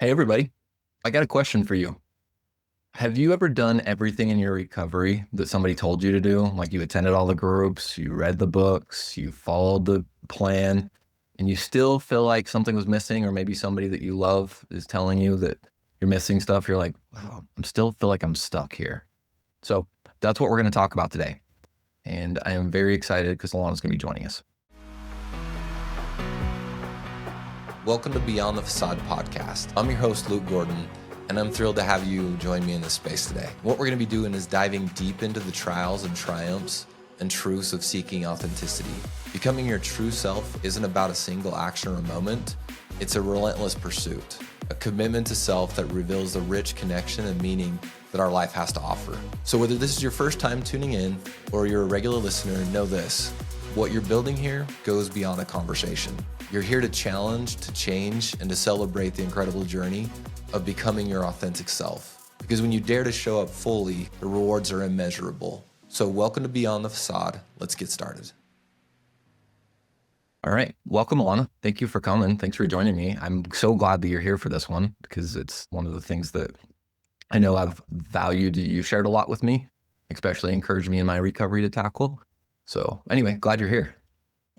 Hey, everybody. I got a question for you. Have you ever done everything in your recovery that somebody told you to do? Like you attended all the groups, you read the books, you followed the plan, and you still feel like something was missing, or maybe somebody that you love is telling you that you're missing stuff. You're like, wow, I'm still feel like I'm stuck here. So that's what we're going to talk about today. And I am very excited because Alana's going to be joining us. Welcome to Beyond the Facade podcast. I'm your host, Luke Gordon, and I'm thrilled to have you join me in this space today. What we're going to be doing is diving deep into the trials and triumphs and truths of seeking authenticity. Becoming your true self isn't about a single action or moment. It's a relentless pursuit, a commitment to self that reveals the rich connection and meaning that our life has to offer. So whether this is your first time tuning in or you're a regular listener, know this: what you're building here goes beyond a conversation. You're here to challenge, to change, and to celebrate the incredible journey of becoming your authentic self. Because when you dare to show up fully, the rewards are immeasurable. So welcome to Beyond the Facade. Let's get started. All right. Welcome, Alana. Thank you for coming. Thanks for joining me. I'm so glad that you're here for this one because it's one of the things that I know I've valued. You shared a lot with me, especially encouraged me in my recovery to tackle. So anyway, glad you're here.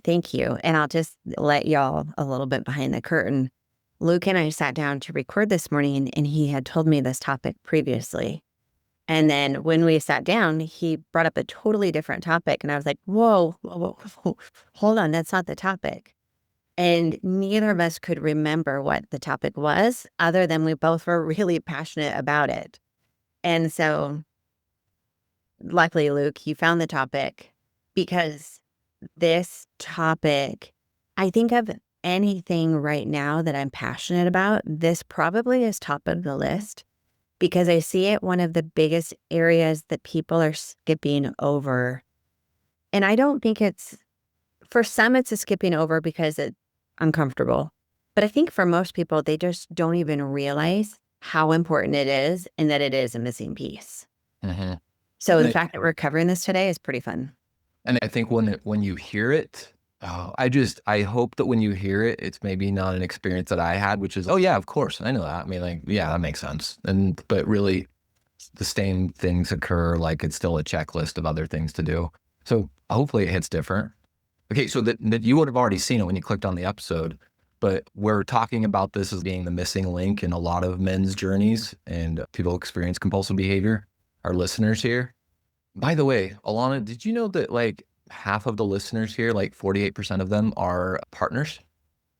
Thank you. And I'll just let y'all a little bit behind the curtain. Luke and I sat down to record this morning, and he had told me this topic previously. And then when we sat down, he brought up a totally different topic. And I was like, whoa, hold on, that's not the topic. And neither of us could remember what the topic was, other than we both were really passionate about it. And so luckily, Luke, you found the topic because this topic, I think of anything right now that I'm passionate about, this probably is top of the list because I see it one of the biggest areas that people are skipping over. And I don't think for some, it's a skipping over because it's uncomfortable. But I think for most people, they just don't even realize how important it is and that it is a missing piece. Mm-hmm. So the fact that we're covering this today is pretty fun. And I think when you hear it, I hope that when you hear it, it's maybe not an experience that I had, which is, oh yeah, of course, I know that. I mean, like, yeah, that makes sense. But really, the same things occur. Like it's still a checklist of other things to do. So hopefully it hits different. Okay, so that you would have already seen it when you clicked on the episode, but we're talking about this as being the missing link in a lot of men's journeys and people experience compulsive behavior. Our listeners here. By the way, Alana, did you know that like half of the listeners here, like 48% of them are partners?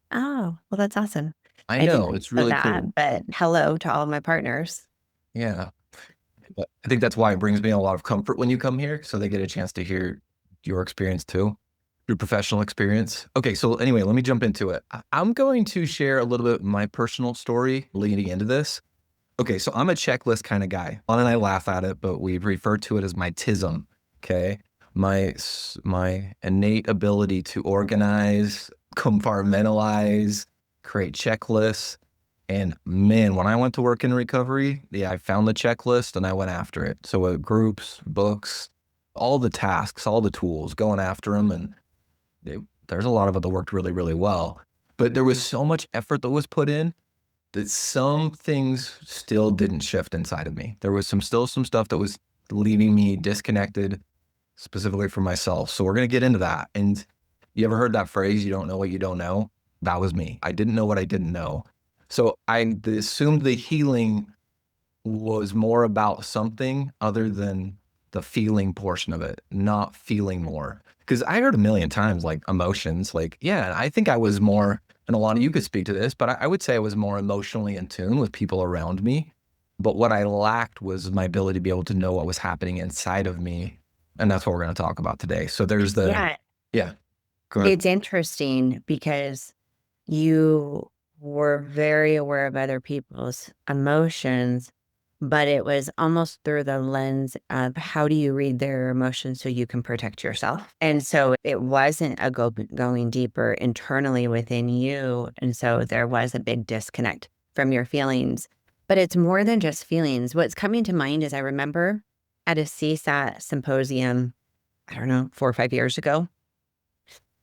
Oh, well, that's awesome. I I know, didn't it's know really cool. that, but hello to all of my partners. Yeah. But I think that's why it brings me a lot of comfort when you come here. So they get a chance to hear your experience too, your professional experience. Okay. So anyway, let me jump into it. I'm going to share a little bit of my personal story leading into this. Okay, so I'm a checklist kind of guy. Lon and I laugh at it, but we refer to it as my tism. Okay, my innate ability to organize, compartmentalize, create checklists. And man, when I went to work in recovery, yeah, I found the checklist and I went after it. So groups, books, all the tasks, all the tools, going after them, and there's a lot of it that worked really, really well. But there was so much effort that was put in that some things still didn't shift inside of me. There was still some stuff that was leaving me disconnected specifically from myself. So we're going to get into that. And you ever heard that phrase, you don't know what you don't know? That was me. I didn't know what I didn't know. So I assumed the healing was more about something other than the feeling portion of it, not feeling more. Because I heard a million times like emotions, like, yeah, I think I was more, and Alana, you could speak to this, but I would say I was more emotionally in tune with people around me. But what I lacked was my ability to be able to know what was happening inside of me. And that's what we're going to talk about today. So there's yeah, go ahead. It's interesting because you were very aware of other people's emotions, but it was almost through the lens of how do you read their emotions so you can protect yourself. And so it wasn't going deeper internally within you. And so there was a big disconnect from your feelings. But it's more than just feelings. What's coming to mind is I remember at a CSAT symposium, I don't know, 4 or 5 years ago,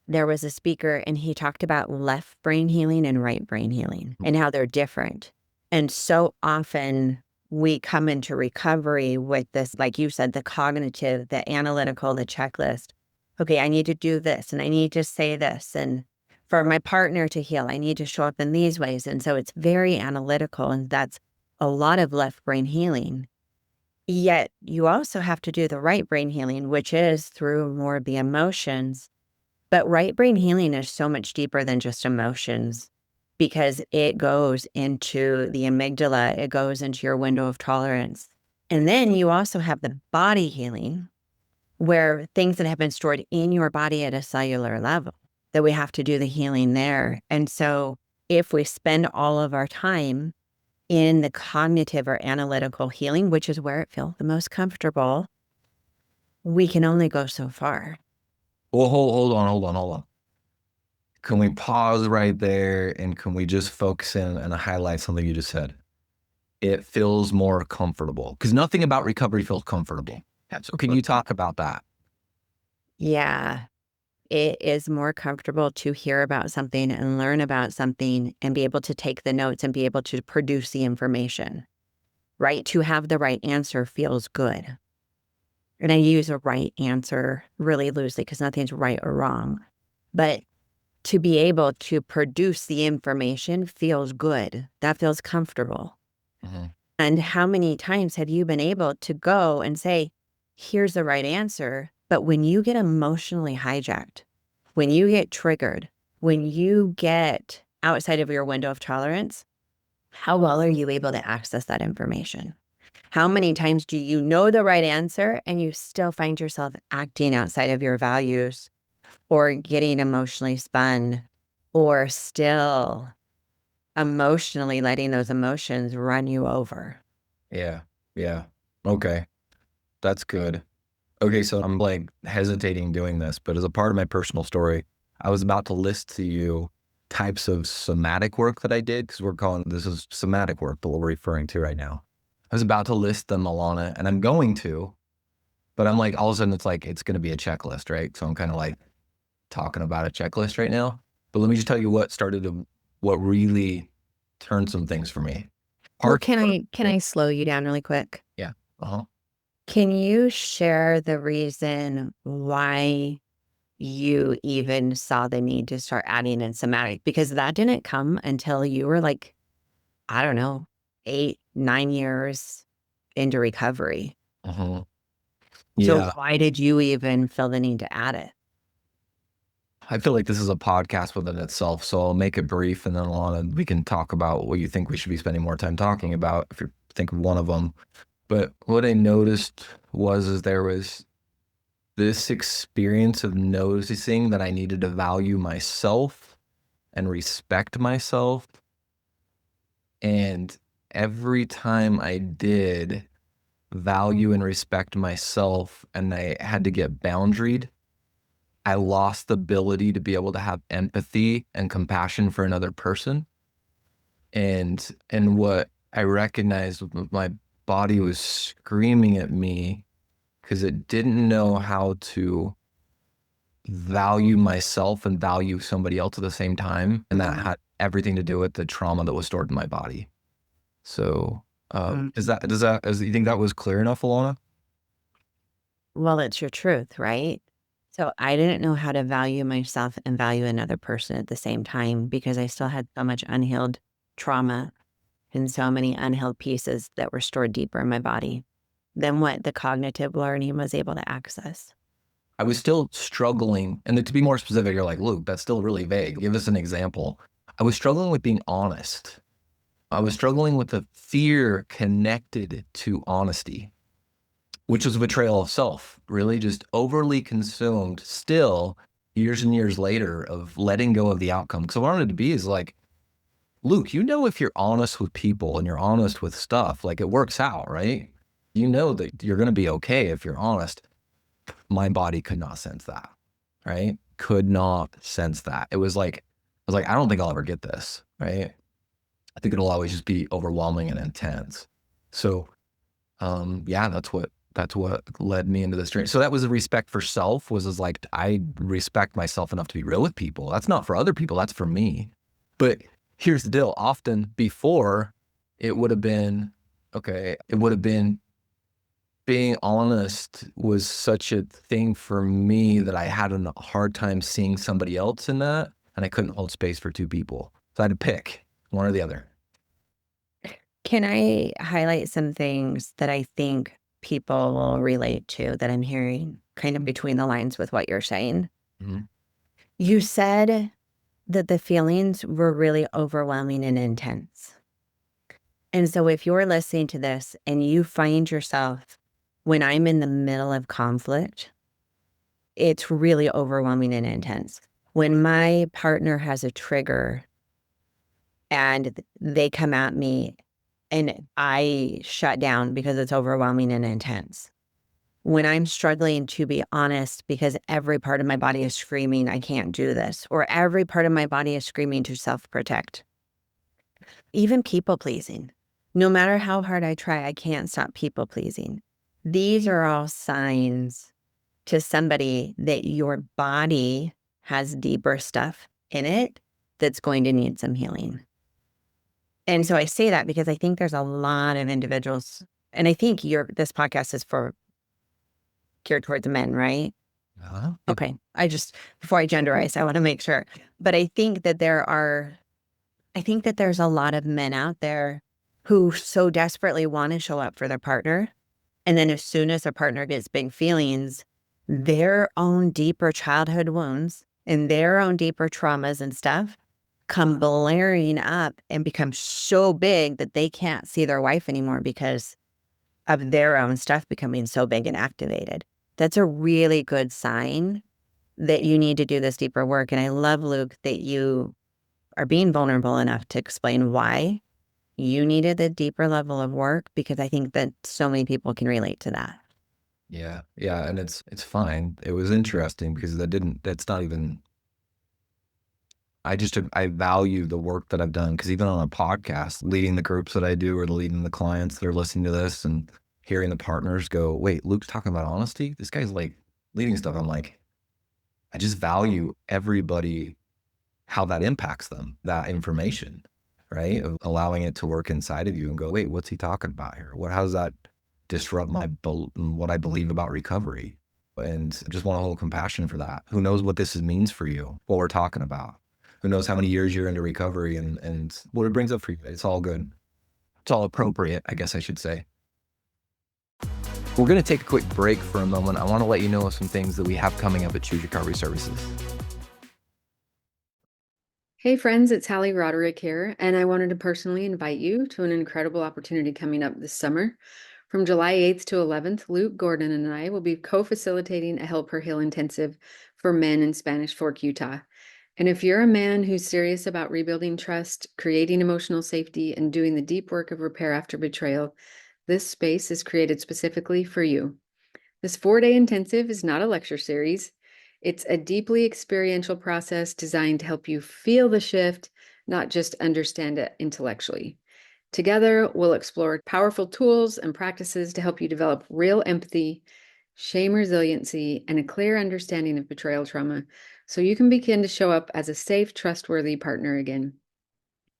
there was a speaker and he talked about left brain healing and right brain healing and how they're different. And so often we come into recovery with this, like you said, the cognitive, the analytical, the checklist. Okay, I need to do this and I need to say this. And for my partner to heal, I need to show up in these ways. And so it's very analytical. And that's a lot of left brain healing. Yet you also have to do the right brain healing, which is through more of the emotions. But right brain healing is so much deeper than just emotions because it goes into the amygdala, it goes into your window of tolerance. And then you also have the body healing, where things that have been stored in your body at a cellular level, that we have to do the healing there. And so if we spend all of our time in the cognitive or analytical healing, which is where it feels the most comfortable, we can only go so far. Well, hold on. Can we pause right there and can we just focus in and highlight something you just said? It feels more comfortable because nothing about recovery feels comfortable. So can you talk about that? Yeah, it is more comfortable to hear about something and learn about something and be able to take the notes and be able to produce the information, right? To have the right answer feels good. And I use a right answer really loosely because nothing's right or wrong. But to be able to produce the information feels good. That feels comfortable. Mhm. And how many times have you been able to go and say, here's the right answer? But when you get emotionally hijacked, when you get triggered, when you get outside of your window of tolerance, how well are you able to access that information? How many times do you know the right answer and you still find yourself acting outside of your values or getting emotionally spun or still emotionally letting those emotions run you over? Yeah. Yeah. Okay. That's good. Okay. So I'm like hesitating doing this, but as a part of my personal story, I was about to list to you types of somatic work that I did because we're calling this is somatic work that we're referring to right now. I was about to list them, Alana, and I'm going to, but I'm like, all of a sudden it's like, it's going to be a checklist, right? So I'm kind of like talking about a checklist right now. But let me just tell you what really turned some things for me. Well, Part, can I slow you down really quick? yeah. Uh-huh. Can you share the reason why you even saw the need to start adding in somatic? Because that didn't come until you were like, I don't know, 8, 9 years into recovery. Uh-huh. So Yeah. why did you even feel the need to add it? I feel like this is a podcast within itself, so I'll make it brief and then Alana, we can talk about what you think we should be spending more time talking about if you think of one of them. But what I noticed is there was this experience of noticing that I needed to value myself and respect myself. And every time I did value and respect myself and I had to get boundaried, I lost the ability to be able to have empathy and compassion for another person. And what I recognized was my body was screaming at me because it didn't know how to value myself and value somebody else at the same time. And that had everything to do with the trauma that was stored in my body. So, Mm. you think that was clear enough, Alana? Well, it's your truth, right? So I didn't know how to value myself and value another person at the same time because I still had so much unhealed trauma and so many unhealed pieces that were stored deeper in my body than what the cognitive learning was able to access. I was still struggling. And to be more specific, you're like, Luke, that's still really vague. Give us an example. I was struggling with being honest. I was struggling with the fear connected to honesty, which was betrayal of self, really just overly consumed still years and years later of letting go of the outcome. Because what I wanted to be is like, Luke, if you're honest with people and you're honest with stuff, like it works out, right? You know that you're going to be okay if you're honest. My body could not sense that, right? Could not sense that. I was like, I don't think I'll ever get this, right? I think it'll always just be overwhelming and intense. So, yeah, that's what led me into this journey. So that was a respect for self was like, I respect myself enough to be real with people. That's not for other people. That's for me. But here's the deal. Often before it would have been, okay, it would have been being honest was such a thing for me that I had a hard time seeing somebody else in that, and I couldn't hold space for two people. So I had to pick one or the other. Can I highlight some things that I think people will relate to that I'm hearing kind of between the lines with what you're saying? Mm-hmm. You said that the feelings were really overwhelming and intense. And so if you're listening to this and you find yourself when I'm in the middle of conflict, it's really overwhelming and intense. When my partner has a trigger and they come at me and I shut down because it's overwhelming and intense. When I'm struggling to be honest because every part of my body is screaming, I can't do this, or every part of my body is screaming to self-protect. Even people pleasing. No matter how hard I try, I can't stop people pleasing. These are all signs to somebody that your body has deeper stuff in it that's going to need some healing. And so I say that because I think there's a lot of individuals, and I think this podcast is geared towards men, right? Uh-huh. Okay. Before I genderize, I want to make sure. But I think that there's a lot of men out there who so desperately want to show up for their partner. And then as soon as their partner gets big feelings, their own deeper childhood wounds and their own deeper traumas and stuff come blaring up and become so big that they can't see their wife anymore because of their own stuff becoming so big and activated. That's a really good sign that you need to do this deeper work. And I love, Luke, that you are being vulnerable enough to explain why you needed a deeper level of work, because I think that so many people can relate to that. Yeah. Yeah. And it's fine. It was interesting because that's not even, I value the work that I've done because even on a podcast, leading the groups that I do or leading the clients that are listening to this and hearing the partners go, wait, Luke's talking about honesty. This guy's like leading stuff. I'm like, I just value everybody, how that impacts them, that information, right? Of allowing it to work inside of you and go, wait, what's he talking about here? How does that disrupt what I believe about recovery? And I just want to hold compassion for that. Who knows what this means for you, what we're talking about? Who knows how many years you're into recovery and what it brings up for you? It's all good. It's all appropriate, I guess I should say. We're going to take a quick break for a moment. I want to let you know of some things that we have coming up at Choose Recovery Services. Hey friends, it's Hallie Roderick here, and I wanted to personally invite you to an incredible opportunity coming up this summer. From July 8th to 11th, Luke Gordon and I will be co-facilitating a Help Her Heal intensive for men in Spanish Fork, Utah. And if you're a man who's serious about rebuilding trust, creating emotional safety, and doing the deep work of repair after betrayal, this space is created specifically for you. This 4-day intensive is not a lecture series. It's a deeply experiential process designed to help you feel the shift, not just understand it intellectually. Together, we'll explore powerful tools and practices to help you develop real empathy, shame resiliency, and a clear understanding of betrayal trauma so you can begin to show up as a safe, trustworthy partner again.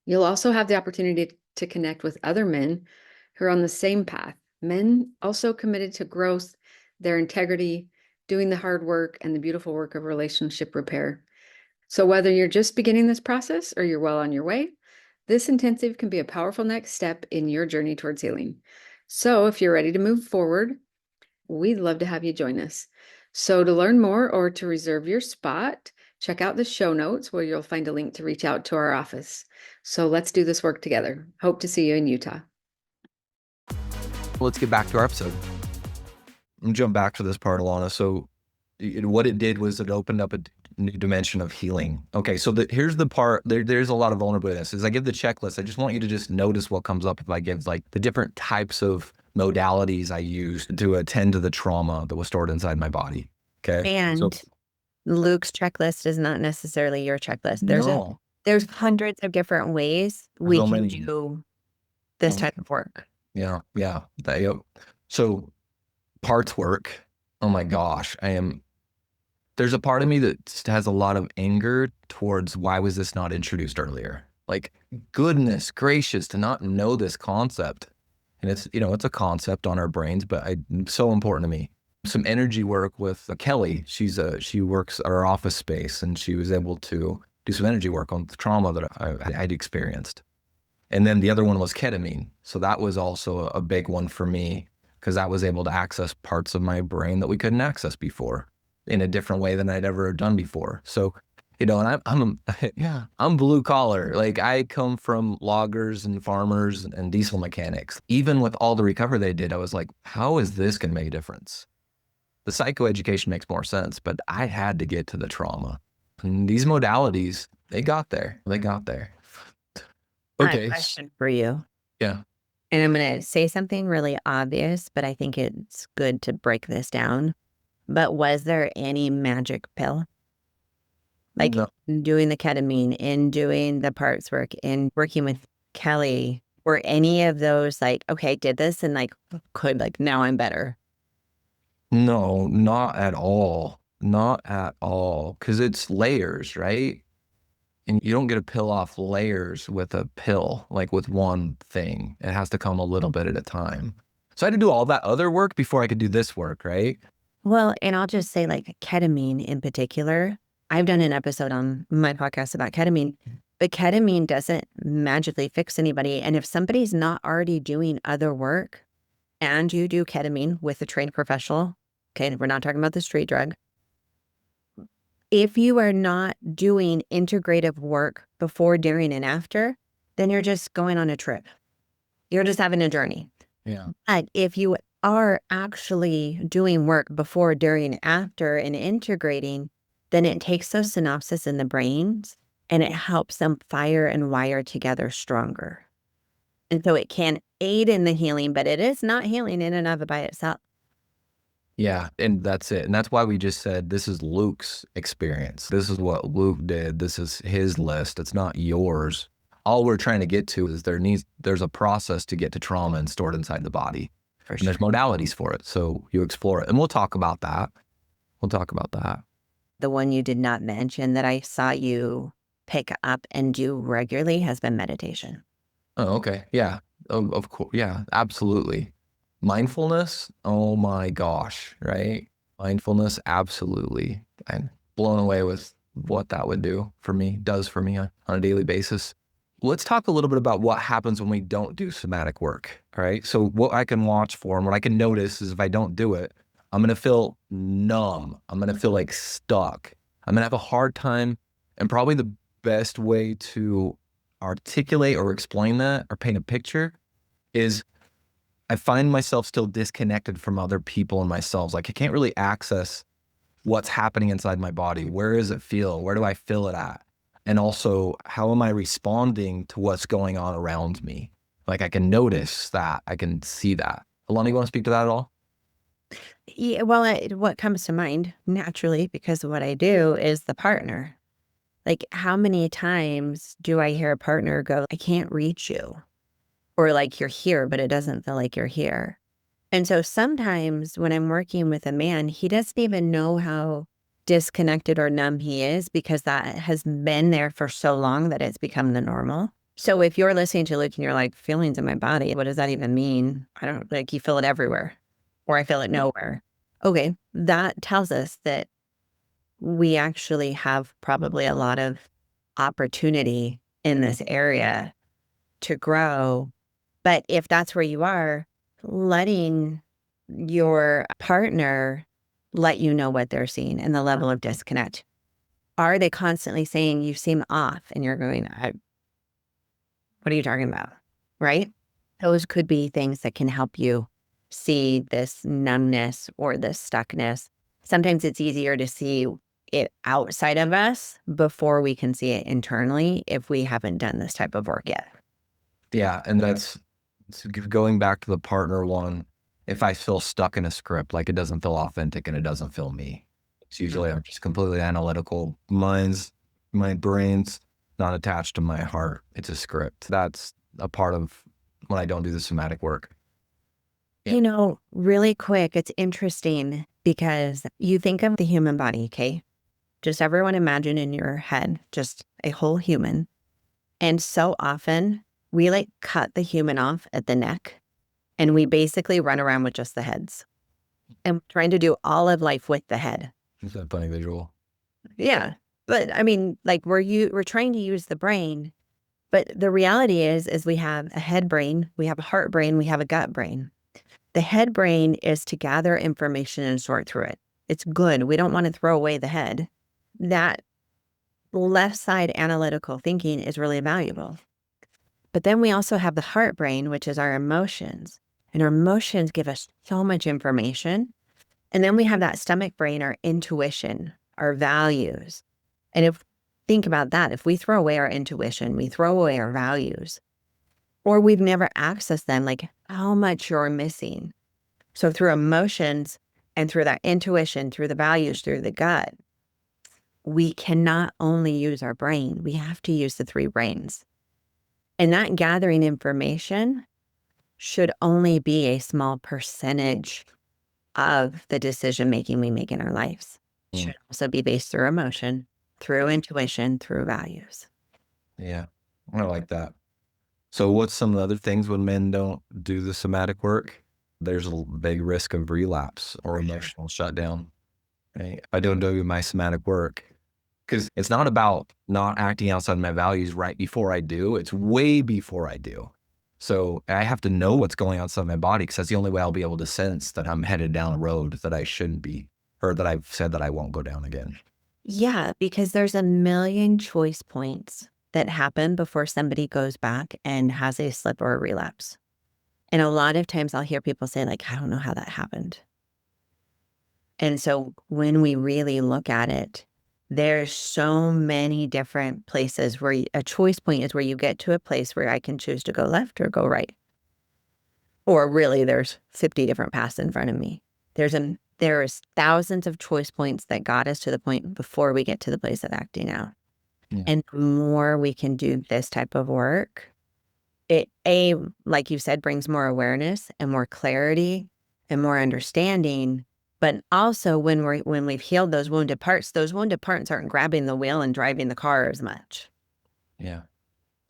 You'll also have the opportunity to connect with other men who are on the same path, men also committed to growth, their integrity, doing the hard work, and the beautiful work of relationship repair. So whether you're just beginning this process or you're well on your way, this intensive can be a powerful next step in your journey towards healing. So if you're ready to move forward, we'd love to have you join us. So to learn more or to reserve your spot, check out the show notes where you'll find a link to reach out to our office. So let's do this work together. Hope to see you in Utah. Let's get back to our episode. I'm jump back to this part, Alana. So what it did was it opened up a new dimension of healing. Okay, so here's the part, there's a lot of vulnerability. As I give the checklist, I just want you to just notice what comes up if I give like the different types of modalities I used to attend to the trauma that was stored inside my body. Okay. And Luke's checklist is not necessarily your checklist. No. There's hundreds of different ways we can do this type of work. Yeah. Yeah. So parts work. Oh my gosh. There's a part of me that has a lot of anger towards why was this not introduced earlier? Like, goodness gracious, to not know this concept. And it's, it's a concept on our brains, but so important to me. Some energy work with Kelly. She works at our office space, and she was able to do some energy work on the trauma that I'd experienced. And then the other one was ketamine. So that was also a big one for me, because that was able to access parts of my brain that we couldn't access before in a different way than I'd ever done before. So, and I'm yeah, I'm blue collar. Like, I come from loggers and farmers and diesel mechanics. Even with all the recovery they did, I was like, how is this going to make a difference? The psychoeducation makes more sense, but I had to get to the trauma. And these modalities, they got there. They got there. I have a Okay. question for you. Yeah. And I'm going to say something really obvious, but I think it's good to break this down. But was there any magic pill? Like No. doing the ketamine, in doing the parts work, in working with Kelly, were any of those like, okay, did this and like now I'm better? No, not at all. Not at all. Because it's layers, right? And you don't get a pill off layers with a pill, like with one thing. It has to come a little bit at a time. So I had to do all that other work before I could do this work, right? Well, and I'll just say like ketamine in particular, I've done an episode on my podcast about ketamine, but ketamine doesn't magically fix anybody. And if somebody's not already doing other work and you do ketamine with a trained professional, okay, we're not talking about the street drug. If you are not doing integrative work before, during, and after, then you're just going on a trip. You're just having a journey. Yeah. But if you are actually doing work before, during, after, and integrating, then it takes those synapses in the brains and it helps them fire and wire together stronger. And so it can aid in the healing, but it is not healing in and of it by itself. Yeah, and that's it. And that's why we just said this is Luke's experience. This is what Luke did. This is his list. It's not yours. All we're trying to get to is there's a process to get to trauma and stored inside the body. For And there's modalities for it. So you explore it. And we'll talk about that. We'll talk about that. The one you did not mention that I saw you pick up and do regularly has been meditation. Oh, okay. Yeah. Of course. Yeah, absolutely. Mindfulness. Oh my gosh. Right. Mindfulness. Absolutely. I'm blown away with what that would do for me, does for me on a daily basis. Let's talk a little bit about what happens when we don't do somatic work. All right. So what I can watch for and what I can notice is if I don't do it, I'm going to feel numb. I'm going to feel like stuck. I'm going to have a hard time. And probably the best way to articulate or explain that or paint a picture is I find myself still disconnected from other people and myself. Like, I can't really access what's happening inside my body. Where does it feel? Where do I feel it at? And also, how am I responding to what's going on around me? Like, I can notice that. I can see that. Alana, you want to speak to that at all? Yeah, well, what comes to mind naturally, because of what I do, is the partner. Like, how many times do I hear a partner go, I can't reach you? Or like, you're here, but it doesn't feel like you're here. And so sometimes when I'm working with a man, he doesn't even know how disconnected or numb he is because that has been there for so long that it's become the normal. So if you're listening to Luke and you're like, feelings in my body, what does that even mean? I don't, like, you feel it everywhere or I feel it nowhere. Okay, that tells us that we actually have probably a lot of opportunity in this area to grow. But if that's where you are, letting your partner let you know what they're seeing and the level of disconnect. Are they constantly saying you seem off and you're going, what are you talking about? Right? Those could be things that can help you see this numbness or this stuckness. Sometimes it's easier to see it outside of us before we can see it internally if we haven't done this type of work yet. Yeah. And that's going back to the partner one. If I feel stuck in a script, like it doesn't feel authentic and it doesn't feel me, it's usually I'm just completely analytical. My brain's not attached to my heart. It's a script. That's a part of when I don't do the somatic work. Yeah. You know, really quick, it's interesting because you think of the human body, okay? Just everyone imagine in your head, just a whole human. And so often we like cut the human off at the neck and we basically run around with just the heads and trying to do all of life with the head. It's a funny visual. Yeah. But I mean, like we're trying to use the brain, but the reality is we have a head brain, we have a heart brain, we have a gut brain. The head brain is to gather information and sort through it. It's good. We don't want to throw away the head. That left side analytical thinking is really valuable. But then we also have the heart brain, which is our emotions. And our emotions give us so much information. And then we have that stomach brain, our intuition, our values. And if think about that, if we throw away our intuition, we throw away our values, or we've never accessed them, like how much you're missing. So through emotions and through that intuition, through the values, through the gut, we cannot only use our brain, we have to use the three brains. And that gathering information should only be a small percentage of the decision-making we make in our lives. It should also be based through emotion, through intuition, through values. Yeah, I like that. So what's some of the other things when men don't do the somatic work? There's a big risk of relapse or emotional shutdown. Right? If I don't do my somatic work, because it's not about not acting outside my values right before I do. It's way before I do. So I have to know what's going on inside my body because that's the only way I'll be able to sense that I'm headed down a road that I shouldn't be, or that I've said that I won't go down again. Yeah, because there's a million choice points that happen before somebody goes back and has a slip or a relapse. And a lot of times I'll hear people say, like, I don't know how that happened. And so when we really look at it, there's so many different places where a choice point is where you get to a place where I can choose to go left or go right. Or really, there's 50 different paths in front of me. There's thousands of choice points that got us to the point before we get to the place of acting out. Yeah. And the more we can do this type of work, it, like you said, brings more awareness and more clarity and more understanding. But also when we've healed those wounded parts aren't grabbing the wheel and driving the car as much. Yeah.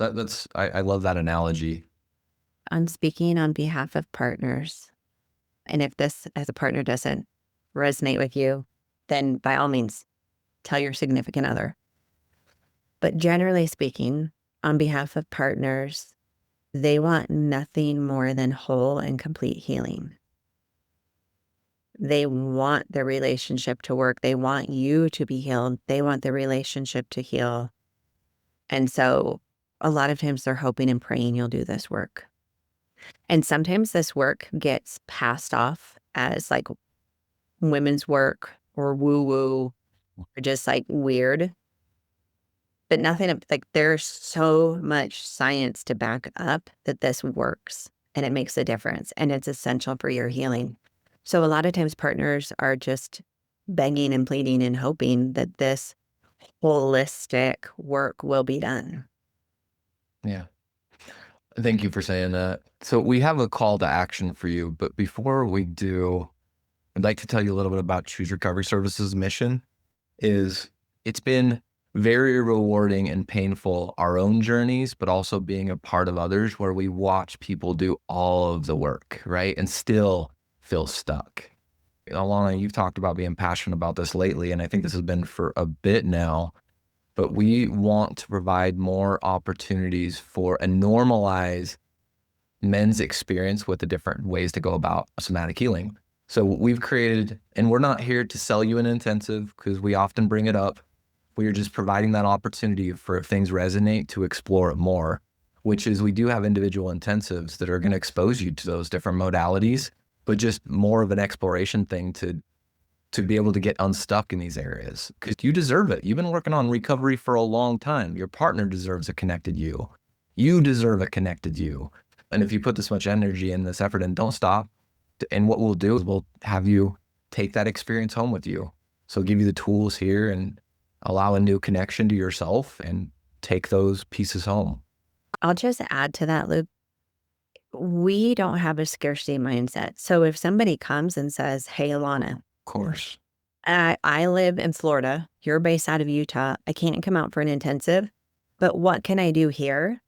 I love that analogy. I'm speaking on behalf of partners. And if this as a partner doesn't resonate with you, then by all means, tell your significant other. But generally speaking, on behalf of partners, they want nothing more than whole and complete healing. They want their relationship to work. They want you to be healed. They want the relationship to heal. And so a lot of times they're hoping and praying you'll do this work. And sometimes this work gets passed off as like women's work or woo-woo or just like weird. But nothing like there's so much science to back up that this works and it makes a difference and it's essential for your healing. So a lot of times partners are just begging and pleading and hoping that this holistic work will be done. Yeah. Thank you for saying that. So we have a call to action for you, but before we do, I'd like to tell you a little bit about Choose Recovery Services' mission. It's been very rewarding and painful, our own journeys, but also being a part of others where we watch people do all of the work, right? And still feel stuck. Alana, you've talked about being passionate about this lately, and I think this has been for a bit now, but we want to provide more opportunities for and normalize men's experience with the different ways to go about somatic healing. So we've created, and we're not here to sell you an intensive because we often bring it up. We are just providing that opportunity for if things resonate to explore it more, which is we do have individual intensives that are going to expose you to those different modalities, but just more of an exploration thing to be able to get unstuck in these areas because you deserve it. You've been working on recovery for a long time. Your partner deserves a connected you. You deserve a connected you. And if you put this much energy in this effort and don't stop, and what we'll do is we'll have you take that experience home with you. So give you the tools here and allow a new connection to yourself and take those pieces home. I'll just add to that, Luke. We don't have a scarcity mindset. So if somebody comes and says, hey, Alana, Of course. I live in Florida. You're based out of Utah. I can't come out for an intensive. But what can I do here?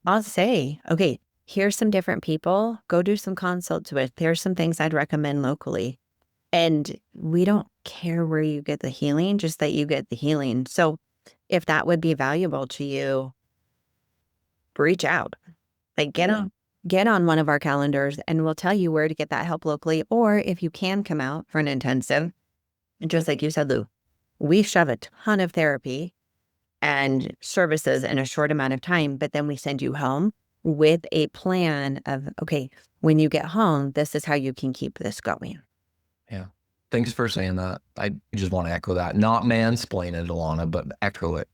I'll say, okay, here's some different people. Go do some consults with. There's some things I'd recommend locally. And we don't care where you get the healing, just that you get the healing. So if that would be valuable to you, reach out. Like get on one of our calendars and we'll tell you where to get that help locally. Or if you can come out for an intensive, just like you said, Lou, we shove a ton of therapy and services in a short amount of time, but then we send you home with a plan of, okay, when you get home, this is how you can keep this going. Yeah. Thanks for saying that. I just want to echo that. Not mansplain it, Alana, but echo it.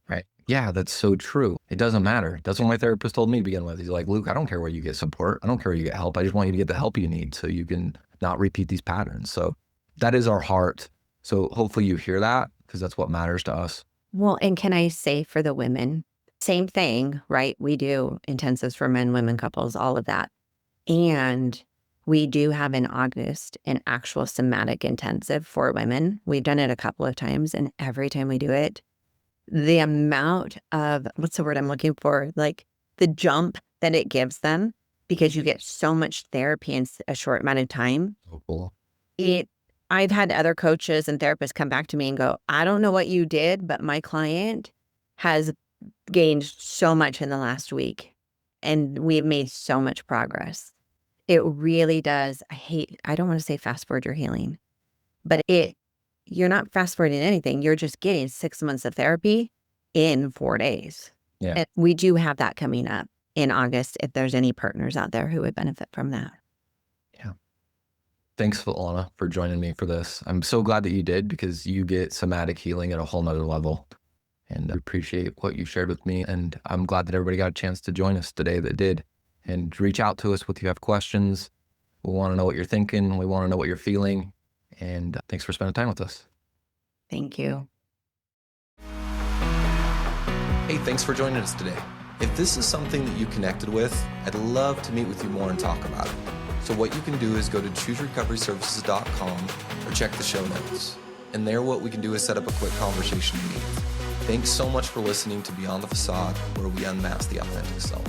Right. Yeah, that's so true. It doesn't matter. That's what my therapist told me to begin with. He's like, Luke, I don't care where you get support. I don't care where you get help. I just want you to get the help you need so you can not repeat these patterns. So that is our heart. So hopefully you hear that, because that's what matters to us. Well, and can I say for the women, same thing, right? We do intensives for men, women, couples, all of that. And we do have in August an actual somatic intensive for women. We've done it a couple of times, and every time we do it, the amount of, what's the word I'm looking for? Like the jump that it gives them, because you get so much therapy in a short amount of time. So cool. I've had other coaches and therapists come back to me and go, I don't know what you did, but my client has gained so much in the last week and we've made so much progress. It really does. I don't want to say fast forward your healing, but you're not fast forwarding anything. You're just getting 6 months of therapy in 4 days. Yeah. And we do have that coming up in August if there's any partners out there who would benefit from that. Yeah. Thanks, Alana, for joining me for this. I'm so glad that you did, because you get somatic healing at a whole nother level. And I appreciate what you shared with me. And I'm glad that everybody got a chance to join us today that did. And reach out to us if you have questions. We want to know what you're thinking. We want to know what you're feeling. And thanks for spending time with us. Thank you. Hey, thanks for joining us today. If this is something that you connected with, I'd love to meet with you more and talk about it. So what you can do is go to chooserecoveryservices.com or check the show notes. And there, what we can do is set up a quick conversation to meet. Thanks so much for listening to Beyond the Facade, where we unmask the authentic self.